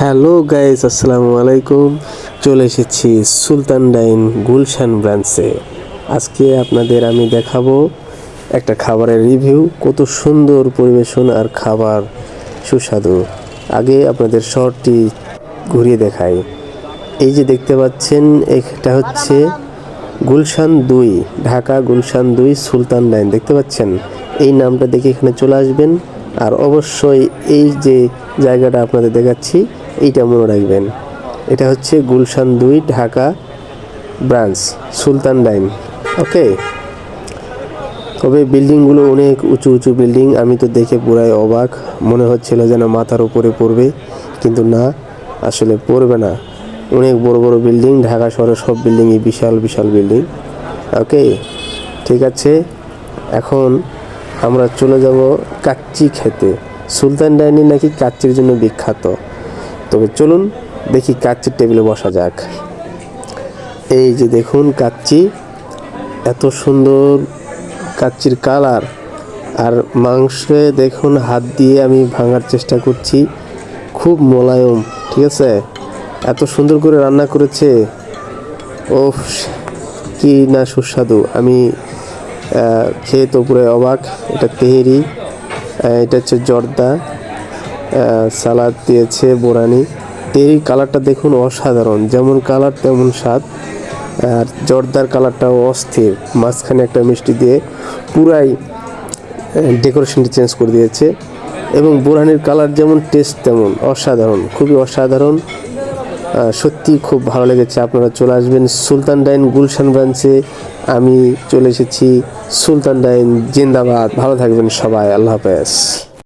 Hello guys, আসসালামু আলাইকুম। চলে এসেছি সুলতান ডাইন গুলশান ব্রাঞ্চে। আজকে আপনাদের আমি দেখাবো একটা খাবারের রিভিউ, কত সুন্দর পরিবেশন আর খাবার সুস্বাদু। আগে আপনাদের শহরটি ঘুরিয়ে দেখাই। এই যে দেখতে পাচ্ছেন, এটা হচ্ছে গুলশান 2, ঢাকা গুলশান 2 সুলতান ডাইন। দেখতে পাচ্ছেন, এই নামটা দেখে এখানে চলে আসবেন। আর অবশ্যই এই যে জায়গাটা আপনাদের দেখাচ্ছি, এইটা মনে রাখবেন। এটা হচ্ছে গুলশান 2 ঢাকা ব্রাঞ্চ সুলতান ডাইন। ওকে, তবে বিল্ডিংগুলো অনেক উঁচু উঁচু বিল্ডিং। আমি তো দেখে পুরাই অবাক, মনে হচ্ছিল যেন মাথার উপরে পড়বে, কিন্তু না, আসলে পড়বে না। অনেক বড় বড় বিল্ডিং, ঢাকা শহরের সব বিল্ডিংই বিশাল বিশাল বিল্ডিং। ওকে, ঠিক আছে, এখন আমরা চলে যাব কাচ্চি খেতে। সুলতান ডাইনি নাকি কাচ্চির জন্য বিখ্যাত। তবে চলুন দেখি, কাচ্চির টেবিলে বসা যাক। এই যে দেখুন কাচ্চি, এত সুন্দর কাচ্চির কালার। আর মাংসে দেখুন, হাত দিয়ে আমি ভাঙার চেষ্টা করছি, খুব মোলায়েম। ঠিক আছে, এত সুন্দর করে রান্না করেছে, ওফ, কি না সুস্বাদু। আমি খেয়ে তো পুরো অবাক। এটা তেহেরি, এটা হচ্ছে জর্দা, সালাদ দিয়েছে, বোরানি। তেহেরি কালারটা দেখুন, অসাধারণ, যেমন কালার তেমন স্বাদ। আর জর্দার কালারটাও অস্থির, মাঝখানে একটা মিষ্টি দিয়ে পুরাই ডেকোরেশনটি চেঞ্জ করে দিয়েছে। এবং বোরানির কালার যেমন, টেস্ট তেমন অসাধারণ, খুবই অসাধারণ। সত্যি খুব ভালো লেগেছে। আপনারা চলে আসবেন সুলতান ডাইন গুলশান ব্রাঞ্চে। আমি চলে এসেছি। সুলতান ডাইন জিন্দাবাদ। ভালো থাকবেন সবাই, আল্লাহ হাফেজ।